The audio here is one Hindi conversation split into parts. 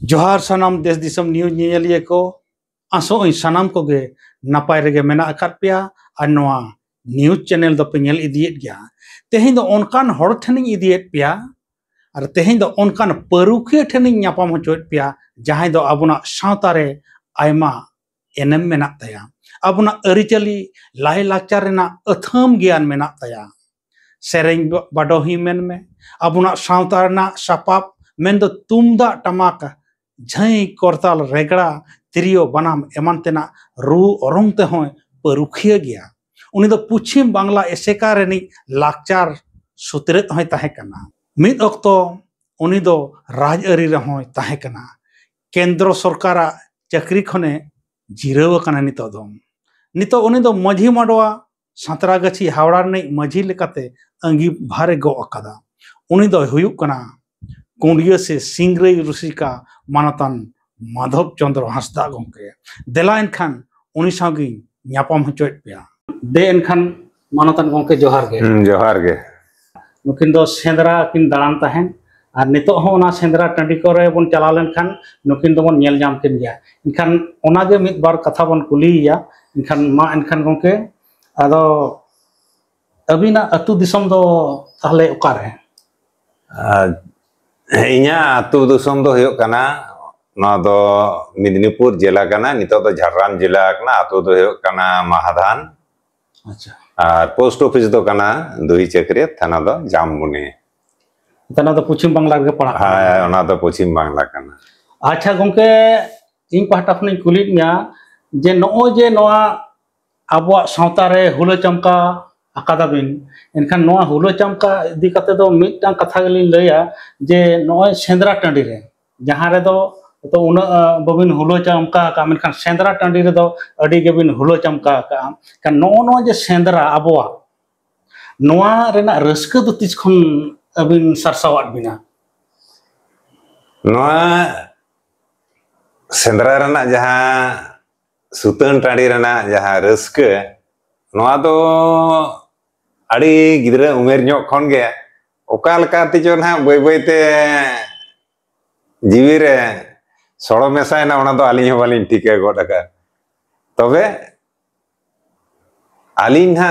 जोहार सनाम देश दिसम न्यूज ᱧᱮᱧᱮᱞᱤᱭᱟᱹ को आसो सनाम को गे नपाय रेगे मेना अकात पेया और नोआ न्यूज चैनल दो पे ñᱮल इदियेत गया तेहें दो ओनकान हर ठेनिंग इदियेत पेया और तेहें दो ओनकान परुखिया ठेनिंग ᱧᱟᱯᱟᱢ होचोयत पेया जहां दो अबुना सावता रे आयमा एनेम मेना तया अबुना अरिचली लाई लाचार रेना अथम ज्ञान मेना तया सेरेंग बाडोही मेन में अबुना सावता रेना सापाप मेन दो तुमदा टमाक झई करताल रेगड़ा तिरियो बनाम एमानतेना रू ओरंग ते होय परुखिया गया उनी दो पश्चिम बांग्ला एसेका रेनी लाचार सुतरेत होय ताहे कना मिद अक्तो उनी दो राजअरी रे होय ताहे कना केंद्र सरकार चाकरी खने जिराव कना नितो उनी दो मझी माडवा सातरागाछी हावड़ा ने मझी लेकाते अंगी भारे गो अकादा उनी दो हुयुक कना कुंडिया से सिंगरई रुसिका मानतान माधव चंद्र हांसदा गंके देला एनखान उनी सागी ᱧᱟᱯᱟᱢ होचोयत पेया दे एनखान मानतान गंके जोहार गे नुकिन दो सेंद्रा किन दालान ताहेन और नितो हो ओना सेंद्रा टांडी करे बन चला लेनखान नुकिन दो बन ñᱮल जाम किन गया इनखान ओना गे मिद बार कथा बन कुलिया इनखान मा इनखान गंके आदो अबिना अतु दिसम दो ताहले ओकारे इन्या अतु दिसम दो होयो कना ना दो मिदनीपुर जिला कना नितो दो झारग्राम जिला कना अतु दो होयो कना महाधान अच्छा और पोस्ट ऑफिस दो कना दुई चक्रे थाना दो जामबुनी तना दो पश्चिम बांग्ला गे पड़ा हां ओना दो पश्चिम बांग्ला कना अच्छा गंके इन पाहटा खनि कुलित मिया जे नो जे नोआ आबो सावता रे हुलो चमका अकादा बिन एनखान नोआ हुलो चमका इदी कते दो मिदटां कथा गेलिन लैया जे नोय सेंद्रा टांडी रे जहां रे दो तो उन बबिन हुलो चमका का मेनखान सेंद्रा टांडी रे दो अडी गेबिन हुलो चमका का का नो जे सेंद्रा आबोआ नोआ रेना रस्क दो तिस खन अबिन सरसावात बिना नोआ सेंद्रा रेना जहां सुतन टांडी रेना जहां रस्क नोआ दो अड़ी गिद्रा उमेर ᱧᱚᱜ खन गे ओका लका तिजो ना बय बयते जीवी रे सड़ो मेसायना ओना दो आलिन हो बालिन ठीके गोड का तबे आलिन हा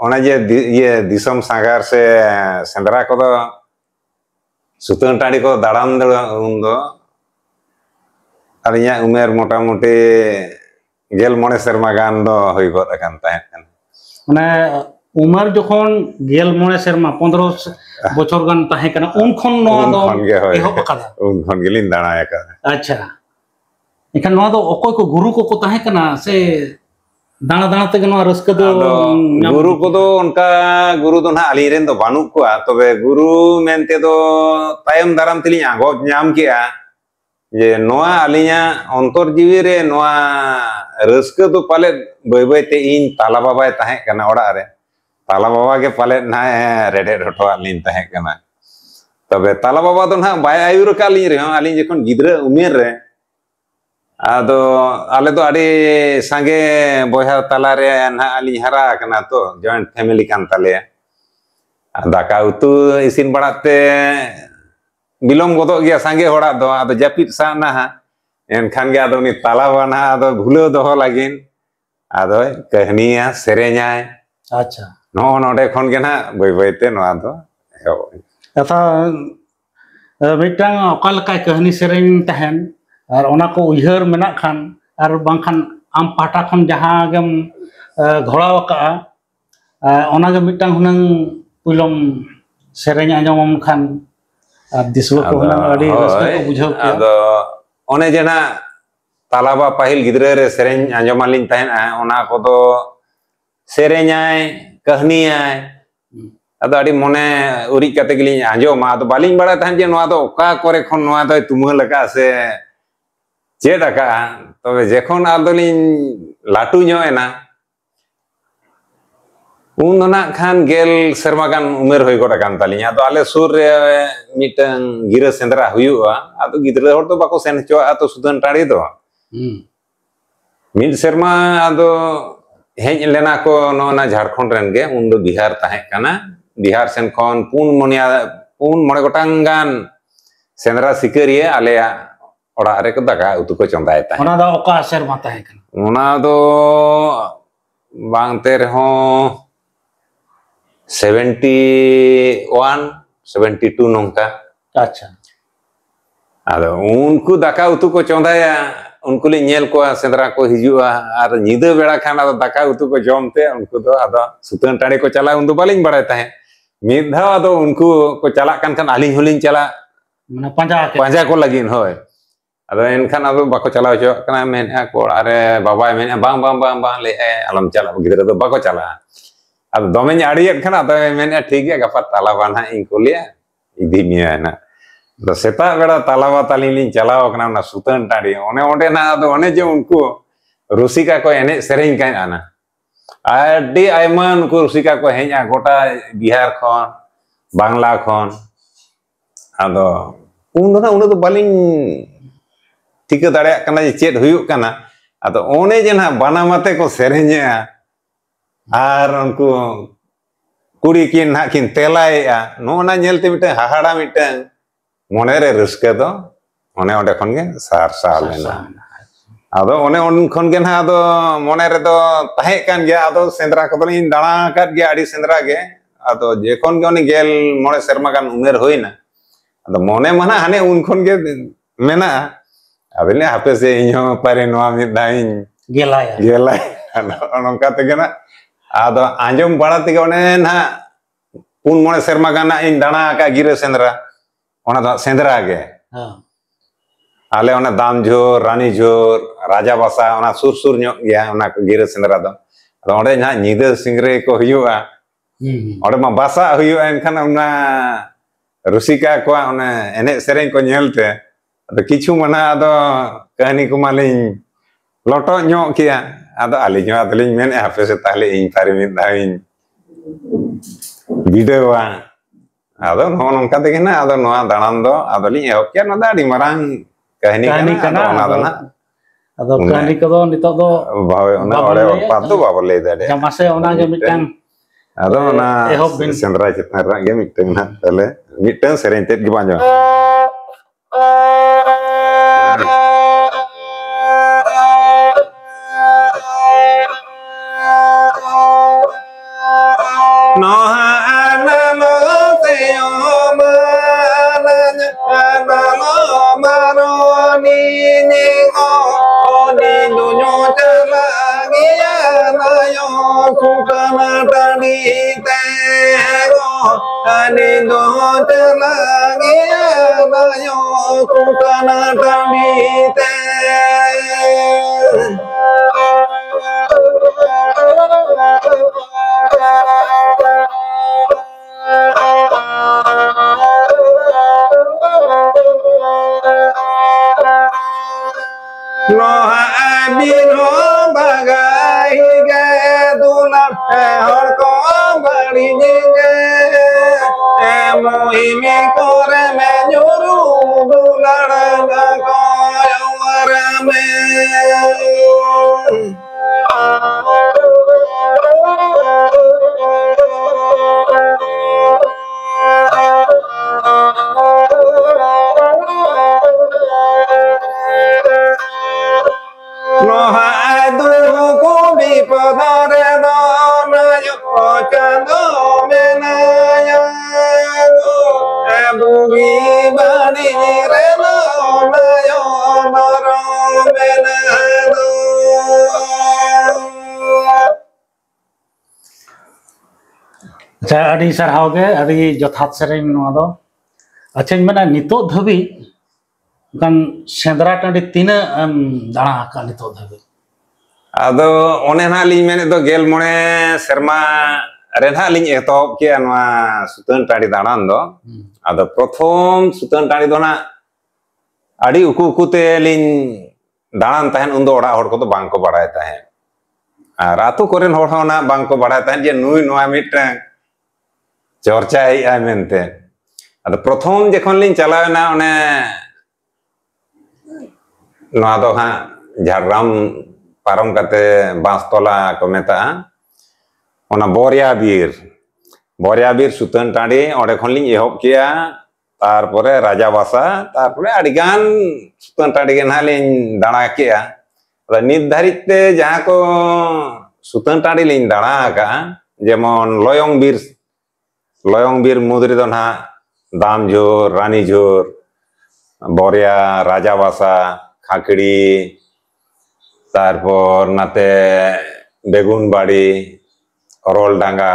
ओना जे ये दिसम सागार से सेंद्रा को दो सुतन टाड़ी को दाड़ाम उन दो अलिया उमेर मोटा मोटी गेल मोने शर्मा गान दो होई गोड अकान ताहेन माने उमर जखन गेल मोने शर्मा 15 बछर गान ताहे कना उन खन नोआ दो एहब अकादा उन खन गेलिन दाणाया का अच्छा इखन नोआ दो ओकोय को गुरु को ताहे कना से दाणा दाणा ते नोआ रस्क दो गुरु को दो उनका गुरु दो ना आली रेन दो बानु को तबे गुरु मेनते दो तायम दाराम तिली आगो ᱧᱟᱢ केआ जे नोआ आलिया अंतर जीवी रे नोआ रस्क दो पाले बय बय ते इन ताला बाबाय ताहे कना ओडा रे ताला बाबा के पाले ना रेडे रटो आलिन ताहे कना तबे ताला बाबा दो ना बाय आयुर काली रे आलिन जखन गिद्रा उमेर रे आदो आले दो आडी संगे बोया ताला रे ना आलिन हरा कना तो जॉइंट फैमिली कान ताले दाका उतु इसिन बड़ाते बिलोम गोदो गया संगे होड़ा दो आदो जापित साना हा एनखान गे आदो नि ताला बाना आदो भूलो दो लागिन आदो कहानिया सेरेኛय अच्छा नो नोडे खन गे ना बय बयते नो आदो कथा मिटांग ओकाल का कहानी सेरेኝ तहन और ओना को उहर मेना खान और बांखान आम पाटा खन जहां गेम घोड़ाव का ओना गे मिटांग हुनंग पुलम सेरेኝ आंजम खान दिसवा को हुनंग अडी रस्ता को बुझाव के आदो ओने जेना तालाबा पाहिल गिद्रे रे सेरेኝ आंजमालिन तहन ओना को दो सेरेኛय कहानी आय अदो अडी मने उरी कते गिलिन आंजमा अदो बालिन बड़ा तहन जे नोआ दो ओका करे खन नोआ दो तुम लगा से चेड आका तबे जेखन आदोलिन लाटू ᱧᱚᱜ उन ना खान गेल शर्मा गान उमेर होई गोडा कान तालिया अदो आले सुर रे मिटन गिरा सेंद्रा हुयुआ अदो गिद्रा हर तो बाको सेन चोआ तो सुदन टाड़ी दो मिड शर्मा अदो हेज लेना को नोना झारखंड रेन गे उन दो बिहार ताहे कना बिहार सेन खन पुन मोने गोटांग गान Shendra Sikaria आलेया orang are ko daga utu ko chondai tahen ona da oka serma tahe kan ona do bang te rehon 71 72 nongka acha ado unku daka utu ko chondaya unku li nyel ko sendra ko hijua ar nyida bera khan ado daka utu ko jomte unku do ado sutan tani ko chala undu baling barai tahe mid dhaw ado unku ko chalak kan aling hulin chala mana panja ko lagin hoy ado enkhan ado bako chala jo kana men ko are baba men bang le alam chala gidra do bako chala ado domen ariet kan ado men thik gaya gapa talaban ha inko liya idi miya na do seta bera talaba talilin chalao kana na sutan tadi one na ado one je unku rusika ko ene sereng kan ana adi aiman unku rusika ko henya gota Bihar khon Bangla khon ado uno do baling tika dare kana je chet huyuk kana ado one je na banamate ko serenya ar unku kuri kin na kin telai a no na nyelte mite hahara mite monere ruske do one onde khon ge sar lena ado one on khon ge na ado monere do tahe kan ge ado sendra ko dolin dana kat ge adi sendra ge ado je khon ge oni gel mone serma kan umer hoina ado mone mana hane un khon ge mena adile hape se inyo pare noa mit dain gelai nongka tege na ado anjom bara tege one na pun mone serma gana in dana ka gire sendra ona da sendra ge ale ona Damjhor Ranijhor Raja Basa ona sur nyok ya ona gire sendra do ado onde nya nyida singre ko huyua onde ma basa huyua enkhan ona rusika ko ona ene sereng ko nyelte ado kichu mana ado kahani ko malin loto nyok kia ado alinyo adlin men hape se tahle in parimit dain video ado nongka tege na ado noa danan do ado li ehok kia no da di marang kahani kana ado na ado kahani ko do nitok do ona ore patu baba le dade jamase ona ge mitang ado na sendra chitna ge mitang na tale mitang sereng tet gi banjo Acha adi sarhaw ge adi jothat sereng no do acha mena nitok dhabi kan sendra tandi tina dana ka nitok dhabi ado one na li mene do gel mone serma renha lin etop ke anwa sutan tandi danan do ado prothom sutan tandi do na adi uku te lin danan tahen undo ora hor ko do bang ko barai tahen ar atu koren hor hona bang ko barai tahen je nui noa mitang चर्चा है मेनते अद प्रथम जखन लिन चलावना ओने नोआ दो हा झारग्राम पारम कते बांसतला को मेता ओना बोरिया बीर सुतन टाडी ओडे खन लिन एहब किया तारपरे राजाबासा तारपरे अडिगान सुतन टाड़ी के नालिन दाना किया नित धारिते जहाँ को सुतन टाड़ी लिन दाना का जेमन लोयंग बीर मुद्री दो ना दामझोर रानीझोर बोरिया राजाबासा खाकड़ी तारपर नाते बेगुनबाड़ी अरलडांगा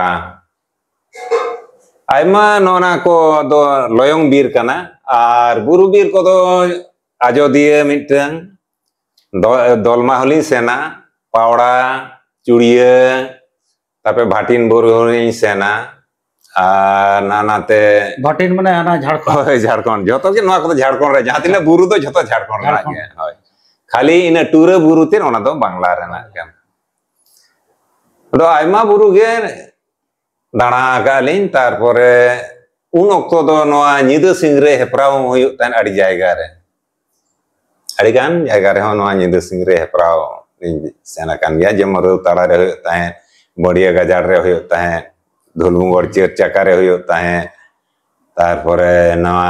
आयमा नोना को दो लोयंग बीर कना आर बुरु बीर को दो आजोदिया मिटन दोलमा होली सेना पावड़ा चुड़िया तापे भाटिन बुरु होली सेना आर नानाते भाटिन माने आना झारखंड झारखंड जोतो के नोआ को झारखंड रे जहां तिना बुरु दो जोतो झारखंड रे के होय खाली इन टूरे बुरु ते ओना दो बांग्ला रे ना के दो आयमा बुरु गे दाना कालिन तारपरे उन ऑक्टो दो नोआ निदा सिंगरे हेप्राव होयो तन अड़ी जायगा रे अड़ीगान जायगा रे हो नोआ निदा सिंगरे हेप्राव सेना कान गया जेमरो ताड़ा रे होयो ताहे बड़िया गजार रे होयो ताहे धुलमुगड़ चेरचाका रे होयो ताहे तारपरे नोआ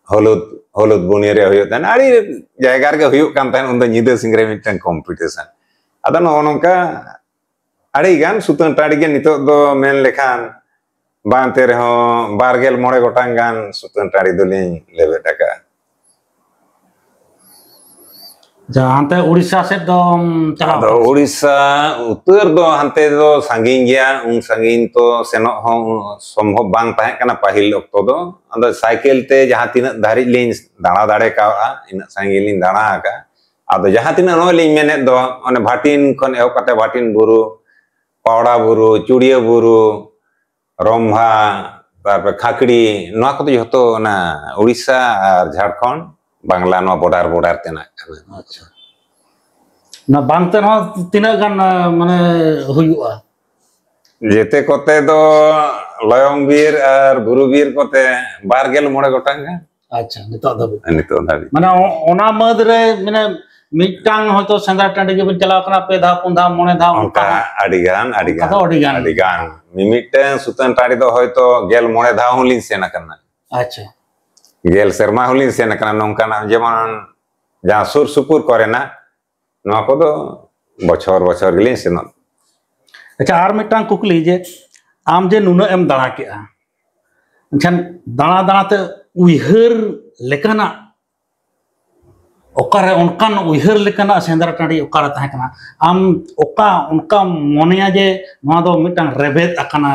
हलुद बुनी रे होयो ताहे अड़ी जायगा रे होयो कान ताहे उन दो निदा सिंगरे मिटन कॉम्पिटिशन अदा नो नोंका अड़ीगान सुतन टाड़ी के नितो दो मेन लेखान बांते रहो बारगेल मोड़े गोटांगान सुतन टाड़ी दुलिन लेबे टाका जहांते उड़ीसा से दो चला दो उड़ीसा उत्तर दो हंते दो संगीन गया उन संगीन तो सेनो हो संभव बांग ताहे कना पाहिल ऑक्टो दो अंदर साइकिल ते जहां तीन धारी लिन दाना दाड़े का इन संगीन लिन दाना का आदो जहां तीन नो लिन मेने दो ओने भाटिन खन एहो कते भाटिन बुरु पावड़ा बुरु चुड़िया बुरु रंभा तारपर खाकड़ी नोआ को जो ना उड़ीसा और झारखंड बांग्ला नो बॉर्डर तेना अच्छा ना बांगते न तीना गान माने हुयुआ जेते कोते दो लयंग बीर और बुरु बीर कोते बारगेल मोड़े गोटांगा अच्छा नितो धाबी माने ओना मद रे माने मिटांग होतो सेंद्रा टांडी के चलाव कना पे धा पुंधा मोने धा उनका अडिगान मिमिटन सुतन टाड़ी दो होयतो गेल मोड़े धा हुलिन सेना करना अच्छा गेल शर्मा हुलिन सेना करना नोंका ना जेमन जहां सुर सुपुर करे ना नोआ को दो बछर गिलिन सेनो अच्छा आर मिटांग कुकली जे आम जे नुना एम दाना केआ एनखान दाना ते उइहर लेकाना ओकारे उनकान उइहर लेकाना सेंद्रा टांडी ओकारे ताहे कना आम ओका उनका मोनिया जे नोआ दो मिटांग रेबेत अकना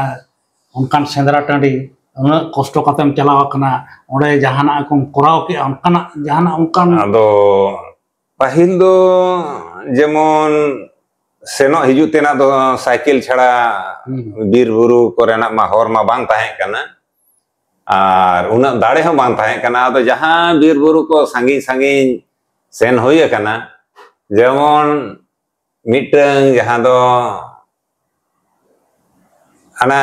उनकान सेंद्रा टांडी उना कष्ट कतेम चलाव कना ओडे जहाना को कराव के उनकाना जहाना उनकान आदो पाहिल दो जेमन सेनो हिजु तेना दो साइकिल छड़ा बीर बुरु कोरेना मा हर मा बांग ताहे कना और उना दाड़े हो बांग ताहे कना आदो जहां बीर बुरु को संगी सेन होय कना जेमन मिटंग जहां दो अना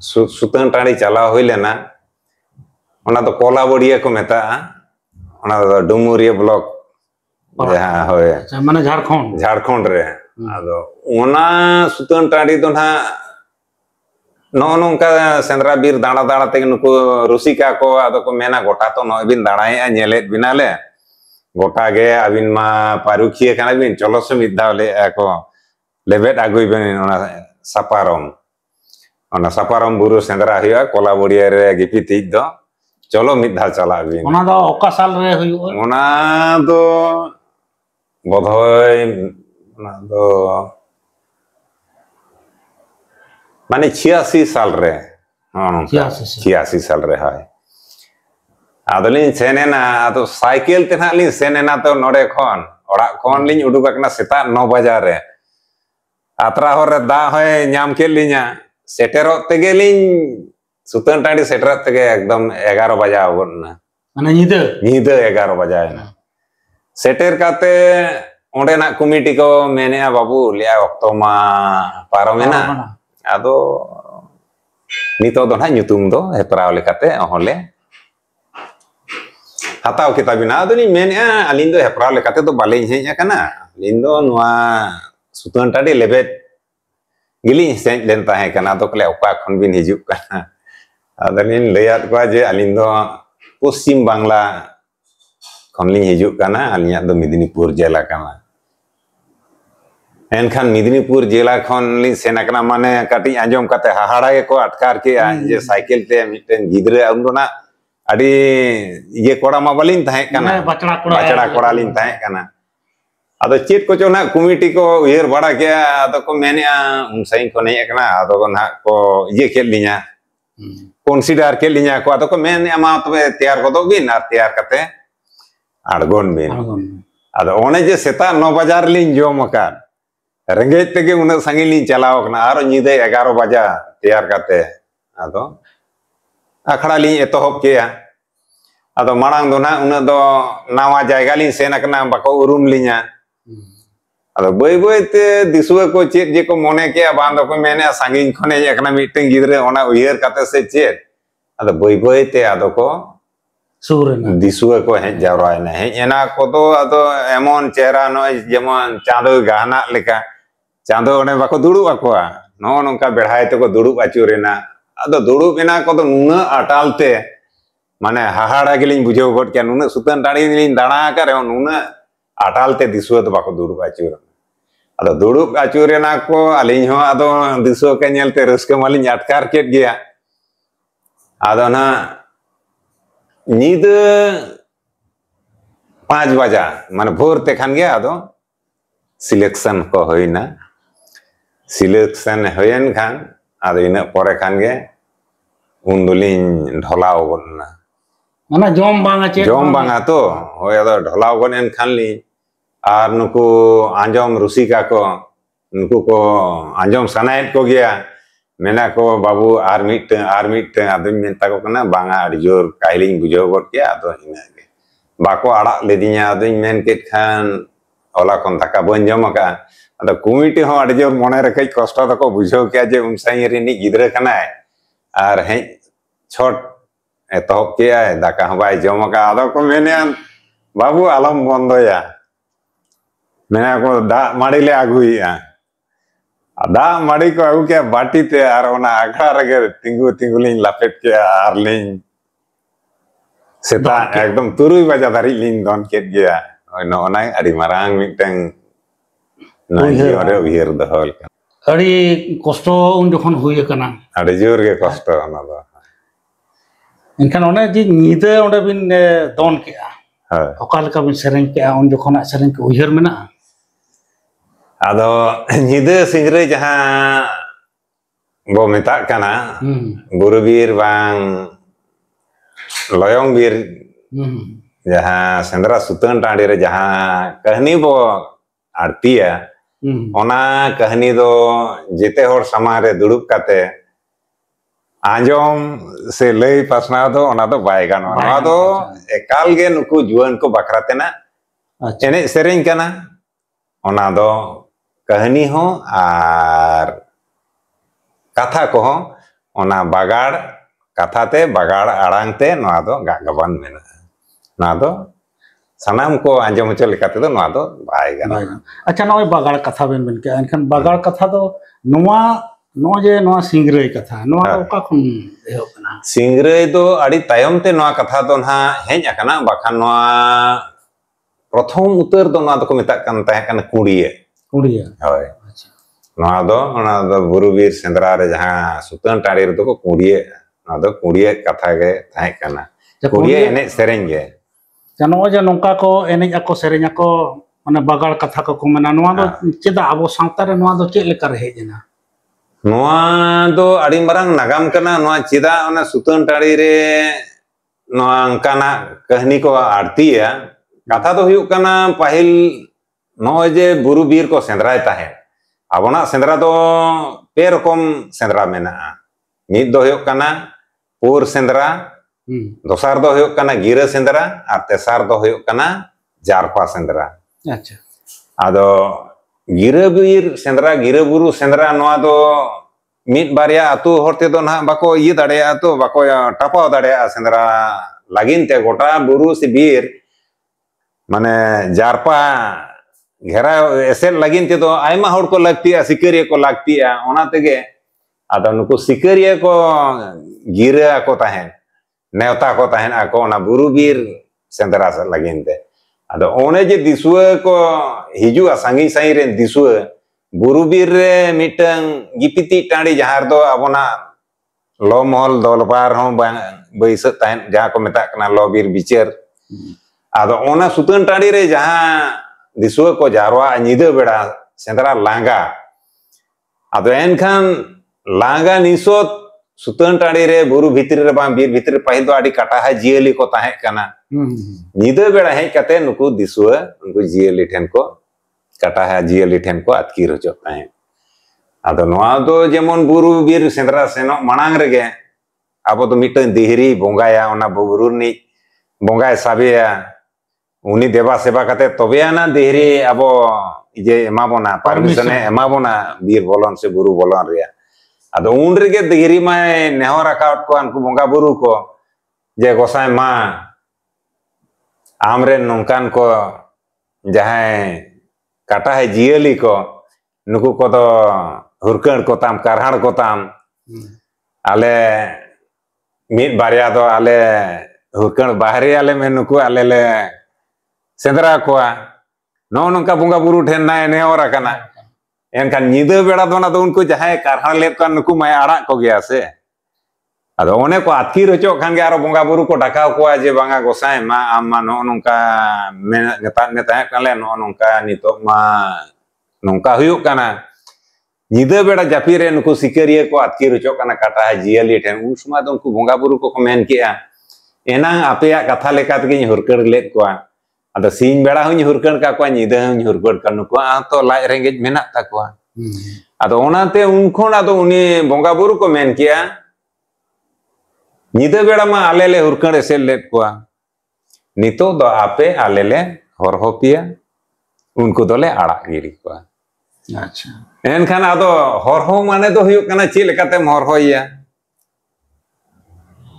सुतन टाड़ी चलाव होय लेना ओना दो कोला बड़िया को मेता ओना दो डुमुरिया ब्लॉक जहां होय माने झारखंड रे आदो ओना सुतन टाड़ी दो ना नो नोंका सेंद्रा बीर दाड़ा ते नुको रुसिका को आदो को मेना गोटा तो नो बिन दाड़ाए नेलेत बिनाले गोटा गे अबिन मा पारुखिए कना बिन चलो से मिदाले को लेबेट आगुई बिन ओना सापारम बुरु सेंद्रा हुआ कोला बड़िया रे गिपी तीज दो चलो मिदा चला बिन ओना दो ओका साल रे हुयुआ ओना दो बधय ओना दो माने 86 साल रे 86 साल रे हाय आदलिन सेनेना तो साइकिल ते नालिन सेनेना तो नोडे खन ओड़ा खन लिन उडुक कना सेता 9 बजे रे आत्रा हर रे दा होय नाम के लिना सेटेरो तेगे लिन सुतन टाड़ी सेटेरो तेगे एकदम 11 बजे आवना माने नींद 11 बजे ना सेटेर काते ओंडे ना कमिटी को मेने बाबू लिया ऑक्टो मा पारोमेना आदो नितो दो ना nyutum दो हेपराव लेकाते होले हताव किताबिना आदोनी मेने अलिन दो हेपराव लेकाते तो बाले हेज कना अलिन दो नोआ सुतन टाडी लेबेट गिली सेंट लेन ताहे कना तो कले ओका खन बिन हिजुक कना adalin lihat ko aja alin do Posim Bangla khonli hijuk kana alinya do Medinipur jela kana enkan Medinipur jela khonli senakana mane kati anjom kate hahara ge ko atkar ke je cycle te miten gidre undona adi ye kora ma balin tahe kana bachara kora lin tahe kana ado chet ko chona committee ko uyer bada ke ado ko mene unsain ko nei kana ado ko na ko ye kel linya consider ke linya ko ado ko mene ama tobe tayar ko do bin ar tayar kate argon bin ado one je seta 9 bajar lin jom akan rengej tege una sangil lin chalao kana aro nyide 11 baja tayar kate ado akhara lin etohop ke ado marang do na una do nawa jayga lin sena kana bako urum linya ado boy te disua ko chet je ko mone ke bang do ko mene sangin khone je kana miteng gidre ona uyer kate se chet ado boy te ado ko surena disua ko he jawra na he ena ko do ado emon chehra no jemon chando gahana leka chando one bako dudu akwa no nongka bedhai te ko dudu achurena ado dudu ena ko do nuna atalte mane hahara gelin bujau god ke nuna sutan tadi lin dana kare nuna atalte disua do bako dudu achur ado duduk acurena ko alin ho ado disua ke nyelte reske malin atkar ket gea ado na nyide 5 baja mane bhor te khan gea ado selection ko hoina selection hoyen khan ado ina pore khan ge undulin dholao gonna mana jom banga to hoy ado dholao gonen khan li ar nuku anjom rusika ko nuku ko anjom sanait ko gea mena ko babu ar miteng adun minta ko kana banga adi jor kailing bujau got ke ado ina ge bako arak ledinya adun men ket khan ola kon taka bonjom ka ado committee ho adi jor mone rekai kosto ko bujau ke je unsai rini gidra kana ar he chot etohop ke daka bai jom ka ado ko menian babu alam bondo ya mena ko da mari le aguia da mari ko agu ke bati te ar ona aghar ge tingulin lapet ke ar lin seta ekdom 3 baja dari lin don ket gea no onai adi marang miteng naji ore uher dahol adi kosto un jokhon huye kana adi jor ge kosto ona do enkan one ji nyide onde bin don ke okal ka bin sereng ke on jokhona sereng ke uher mena ado nyide singre jaha bo metak kana buru bir bang loyong bir jaha sendra sutan tadi re jaha kahani bo artiya ona kahani do jete hor samare durup kate anjom se lei pasna do ona do bai gano ona do ekal ge nuku juan ko bakratena ene sereng kana ona do kahani ho ar katha ko ho ona bagar katha te bagar arang te noa do gagaban mena noa do sanam ko anjom hocho lekate do noa do bai gana acha noi bagar katha ben ke enkan bagar katha do noa je noa singrai katha noa oka khon ehok kana singrai do adi tayom te noa katha do na hej akana bakhan noa prothom utar do noa do ko metak kan tahe kana kudiya hoy noa do ona do burubir sendra re jaha sutan tari re do ko kudiya katha ge tahe kana kudiya ene sereng ge jano je nongka ko enej ako sereng ako mane bagar katha ko mena noa do cheda abo sawta re noa do chet lekar hej ena noa do adi marang nagam kana noa cheda ona sutan tari re noa angkana kahani ko arti ya katha do huyuk kana pahil noa je burubir ko sendrai tahe abona sendra do pe rokom sendra mena mid do huyuk kana pur sendra dosar do huyuk kana gira sendra ar tesar do huyuk kana jarpa sendra acha ado gira bir sendra gira buru sendra noa do mid barya atu horte do na bako iye dare atu bako tapao dare sendra lagin te gota buru si bir mane jarpa घेरा एसेल लगिन ते तो आयमा हड़ को लगती है सिकरिया को लगती है ओना तेगे आदो नुको सिकरिया को gira ako tahen neota ko tahen ako ona buru bir sendra laginte ado one je disua ko hijua sangi sangi ren disua buru bir re mitang gipiti tandi jahar do abona lo mol dolbar hon baisa tahen jaha ko meta kana lo bir bicer ado ona sutan tandi re jaha disua ko jarwa nyida beda sendra langa ado enkan langa nisot सुतन टाड़ी रे बुरु भितर रे बां बीर भितर पहिल दो आडी काटा है जियली को ताहे कना निदा बेड़ा हे कते नुकु दिसुआ उनको जियली ठेन को काटा है जियली ठेन को अतकीर होचो ताहे आदो नोआ दो जेमन बुरु बीर सेंद्रा सेनो मांग रेगे आबो तो मिटन दिहरी बोंगाया ओना बुरु नि बोंगाय साबिया उनी देवा सेवा कते तोबेयाना दिहरी आबो इजे एमाबोना परमिशन एमाबोना बीर बोलन से बुरु बोलन रिया अदो उन रेगे दिहरी माय नेहर अकाउट को अनकु बोंगा बुरु को जे गोसाय मा आमरे नोंकान को जहां काटा है जियली को नुकु को तो हुरकण को ताम कारहाण को ताम आले मिट बारिया दो आले हुरकण बाहरी आले में नुकु आले ले सेंद्रा को नो नोंका बोंगा बुरु ठेन ना नेहर अकाना एनखान निदा बेड़ा दोना तो उनको जहां कारहाण लेप का नुकु माय आड़ा को गया से अदो ओने को आतकीर होचो खान गे आरो बोंगा बुरु को डाकाव को जे बांगा गोसाय मा आमा नो नोंका नेता नेता काले नो नोंका नितो मा नोंका हुयु काना निदा बेड़ा जापी रे नुकु सिकरिया को आतकीर होचो काना काटा है जियली ठेन उन सुमा दो उनको बोंगा बुरु को मेन किया एना आपेया कथा लेकात गे हुरकड़ लेत को अदो सिंह बेड़ा हुኝ हुरकड़ का को निदा हुኝ हुरकड़ का नुकु आ तो लाज रेंगेज मेना ताको अदो ओनाते उनखोन अदो उनी बोंगा बुरु को मेन किया निदा बेड़ा मा आले ले हुरकड़ एसे लेत को नितो दो आपे आले ले हरहोपिया उनको दोले आड़ा गिरी को अच्छा एनखान अदो हरहो माने दो हुयु कना चे लेकाते हरहोया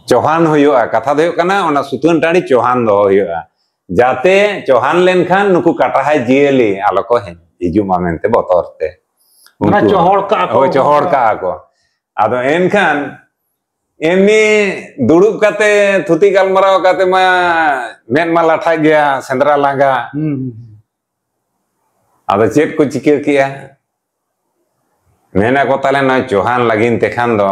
चौहान हुयुआ कथा दो हुयु कना ओना सुतन टाणी चौहान दो हुयुआ जाते चौहान लेनखान नुकु काटा है जियली आलो को हिजु मा मेनते बतरते ना चोहड़ का को आदो एनखान एमनी दुड़ुब काते थुती गालमराव काते मा मेन मा लाठा गया सेंद्रा लांगा आदो चेट को चिके किया मेना को ताले ना चौहान लागिन तेखान दो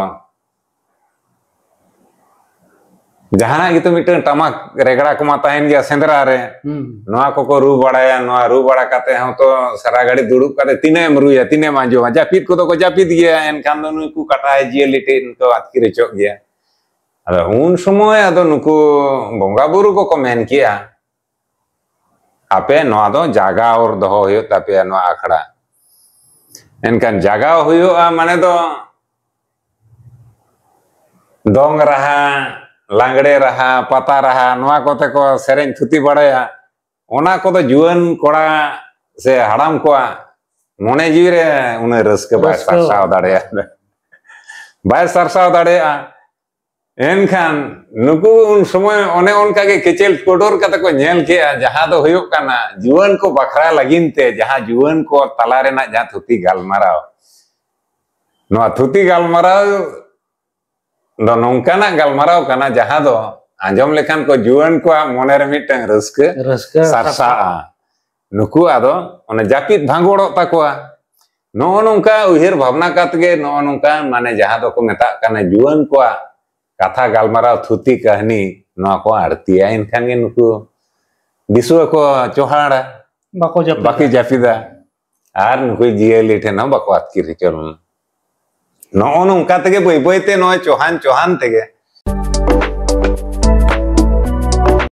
जहाना gitu मिटन टमाक रेगड़ा को माताहेन गया सेंद्रा रे नोआ को रू बड़ाया नोआ रू बड़ा काते हम तो सारा गाड़ी दुड़ुब काते तिने मरुया तिने मांजो जापित को तो को जापित गया एनखान दो नुकु काटा है जियली टेन को आतकीर चोक गया अदो उन समय अदो नुकु बोंगा बुरु को मेन किया आपे नोआ दो जागा और दो हुयो तापे नोआ आखड़ा एनखान जागा हुयो माने दो दोंग रहा लांगड़े रहा पता रहा नोआ कोते को सेरेन थुती बड़ाया ओना को तो जुआन कोड़ा से हड़ाम को मोने जीव रे उन्हें रस्के बाय सरसाव दाड़ेया बाय सरसाव दाड़ेया एनखान नुकु उन समय ओने उनका के केचेल कोडोर कते को नेल के जहां दो हुयो काना जुआन को बखरा लगिनते जहां जुआन को तला रेना जहां थुती गालमाराव नोआ थुती गालमाराव दो नोंकाना गालमाराव काना जहां दो आंजम लेखान को जुआन को मोने रे मिटन रस्के सरसा नुकु आदो ओने जापित भांगोड़ो ताकोआ नो नोंका उहेर भावना कातगे नो नोंका माने जहां दो को मेता काना जुआन को कथा गालमाराव थुती कहानी नो को आरतिया इनखान गे नुकु दिसुआ को चोहाड़ा बाकी जापिदा आर नुकु जियली ठेन बाको आतकीर चल नो नोंका तेगे बय बयते नो चौहान चौहान तेगे